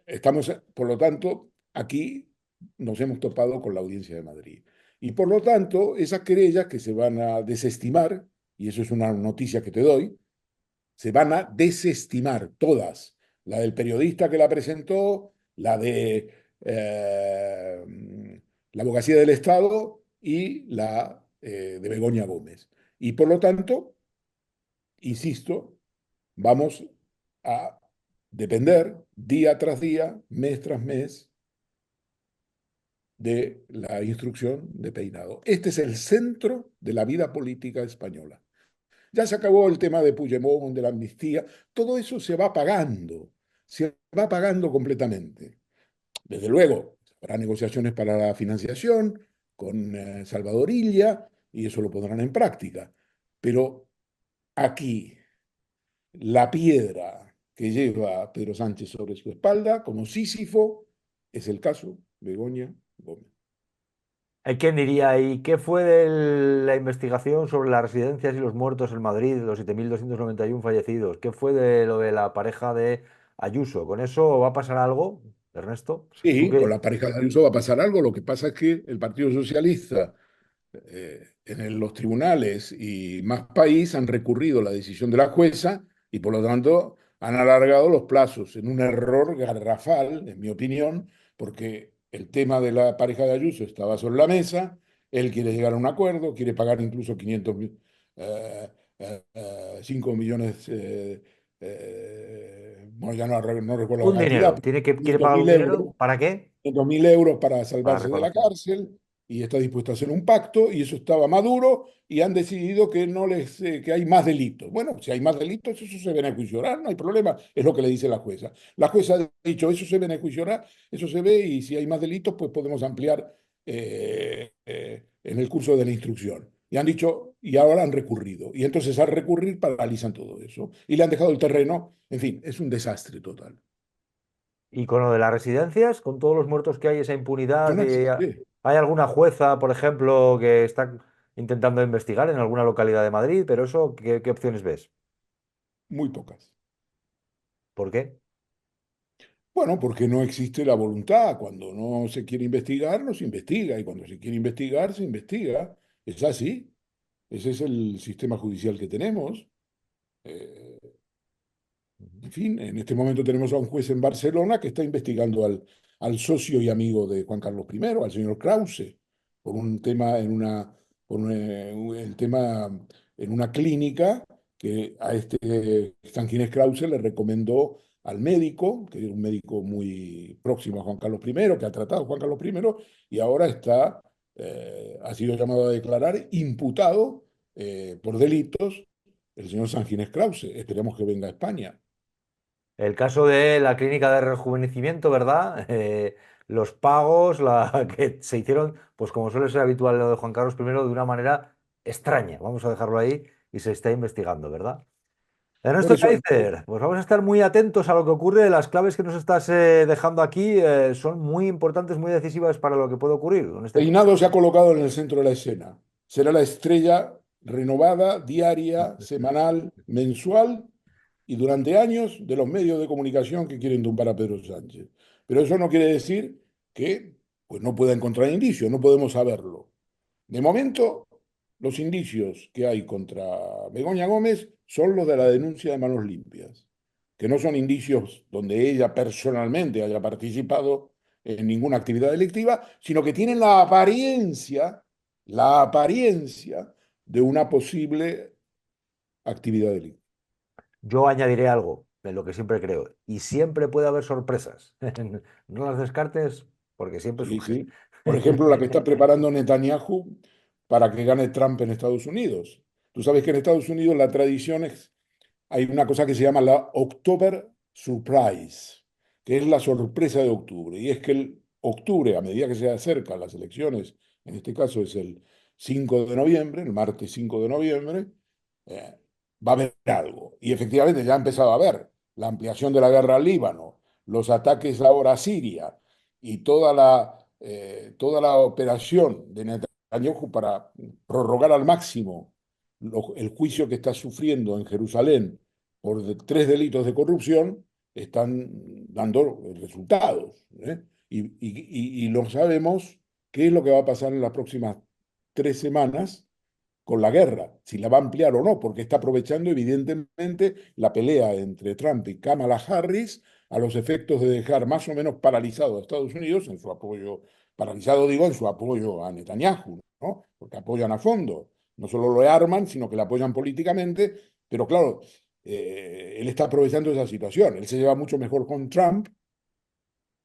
estamos, por lo tanto, aquí nos hemos topado con la Audiencia de Madrid. Y por lo tanto, esas querellas que se van a desestimar, y eso es una noticia que te doy, se van a desestimar todas. La del periodista que la presentó, la de la Abogacía del Estado y la de Begoña Gómez. Y por lo tanto, insisto, vamos a depender día tras día, mes tras mes, de la instrucción de Peinado. Este es el centro de la vida política española. Ya se acabó el tema de Puigdemont, de la amnistía, todo eso se va pagando completamente. Desde luego, habrá negociaciones para la financiación con Salvador Illa y eso lo pondrán en práctica. Pero aquí, la piedra que lleva Pedro Sánchez sobre su espalda, como Sísifo, es el caso Begoña Gómez. Hay quien diría, ¿y qué fue de la investigación sobre las residencias y los muertos en Madrid, los 7.291 fallecidos? ¿Qué fue de lo de la pareja de Ayuso? ¿Con eso va a pasar algo, Ernesto? ¿Tú Sí, con qué? la pareja de Ayuso va a pasar algo. Lo que pasa es que el Partido Socialista los tribunales y Más País han recurrido la decisión de la jueza y por lo tanto han alargado los plazos en un error garrafal, en mi opinión, porque el tema de la pareja de Ayuso estaba sobre la mesa, él quiere llegar a un acuerdo, quiere pagar incluso 5 millones, bueno, ya no recuerdo la Un cantidad, dinero. pero Quiere 500 pagar un mil dinero. euros ¿Para qué? 200.000 euros para Para salvarse de la reparación. cárcel y está dispuesto a hacer un pacto y eso estaba maduro y han decidido que no les que hay más delitos. Bueno, si hay más delitos, eso se beneficiará, no hay problema, es lo que le dice la jueza. La jueza ha dicho, eso se beneficiará, eso se ve y si hay más delitos, pues podemos ampliar en el curso de la instrucción. Y han dicho, y ahora han recurrido. Y entonces al recurrir paralizan todo eso. Y le han dejado el terreno, en fin, es un desastre total. Y con lo de las residencias, con todos los muertos que hay, esa Eso impunidad, no existe, ¿hay alguna jueza, por ejemplo, que está intentando investigar en alguna localidad de Madrid? Pero eso, ¿qué opciones ves? muy pocas. ¿Por qué? Bueno, porque no existe la voluntad. Cuando no se quiere investigar, no se investiga. Y cuando se quiere investigar, se investiga. Es así. Ese es el sistema judicial que tenemos. Eh, en fin, en este momento tenemos a un juez en Barcelona que está investigando al socio y amigo de Juan Carlos I, al señor Krause, por un tema el tema en una clínica que a este Stanquines Krause le recomendó al médico, que era un médico muy próximo a Juan Carlos I, que ha tratado a Juan Carlos I, y ahora ha sido llamado a declarar imputado por delitos el señor Sanginés Krause. Esperemos que venga a España. El caso de la clínica de rejuvenecimiento, ¿verdad? Los pagos que se hicieron, pues como suele ser habitual lo de Juan Carlos I, de una manera extraña. Vamos a dejarlo ahí y se está investigando, ¿verdad? Por Ernesto eso, Kaiser, pues vamos a estar muy atentos a lo que ocurre. Las claves que nos estás dejando aquí son muy importantes, muy decisivas para lo que puede ocurrir con este tema. Peinado se ha colocado en el centro de la escena. Será la estrella renovada, diaria, semanal, mensual y durante años de los medios de comunicación que quieren tumbar a Pedro Sánchez. Pero eso no quiere decir que pues, no pueda encontrar indicios, no podemos saberlo. De momento, los indicios que hay contra Begoña Gómez son los de la denuncia de manos limpias, que no son indicios donde ella personalmente haya participado en ninguna actividad delictiva, sino que tienen la apariencia de una posible actividad delictiva. Yo añadiré algo, en lo que siempre creo, y siempre puede haber sorpresas. No las descartes porque siempre Sí, surgen. sí. Por ejemplo, la que está preparando Netanyahu para que gane Trump en Estados Unidos. Tú sabes que en Estados Unidos la tradición es, hay una cosa que se llama la October Surprise, que es la sorpresa de octubre. Y es que el octubre, a medida que se acercan las elecciones, en este caso es el 5 de noviembre, el martes 5 de noviembre, eh, va a haber algo. Y efectivamente ya ha empezado a haber la ampliación de la guerra al Líbano, los ataques ahora a Siria y toda la operación de Netanyahu para prorrogar al máximo el juicio que está sufriendo en Jerusalén por 3 delitos de corrupción, están dando resultados, ¿eh? Y lo sabemos qué es lo que va a pasar en las próximas 3 semanas con la guerra, si la va a ampliar o no, porque está aprovechando evidentemente la pelea entre Trump y Kamala Harris a los efectos de dejar más o menos paralizado a Estados Unidos en su apoyo, paralizado digo, en su apoyo a Netanyahu, ¿no? Porque apoyan a fondo, no solo lo arman, sino que le apoyan políticamente, pero claro, él está aprovechando esa situación, él se lleva mucho mejor con Trump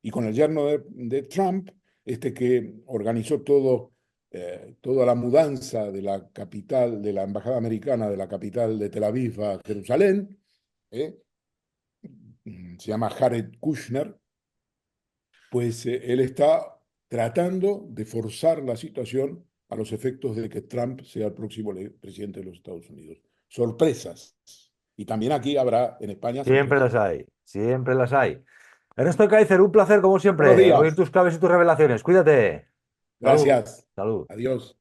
y con el yerno de Trump, que organizó toda la mudanza de la capital, de la embajada americana de la capital de Tel Aviv a Jerusalén, se llama Jared Kushner, pues él está tratando de forzar la situación a los efectos de que Trump sea el próximo presidente de los Estados Unidos. Sorpresas. Y también aquí habrá en España Siempre sorpresas. las hay, siempre las hay. Ernesto Kaiser, un placer como Buenos siempre, oír días. tus claves y tus revelaciones. Cuídate. Salud. Gracias. Salud. Adiós.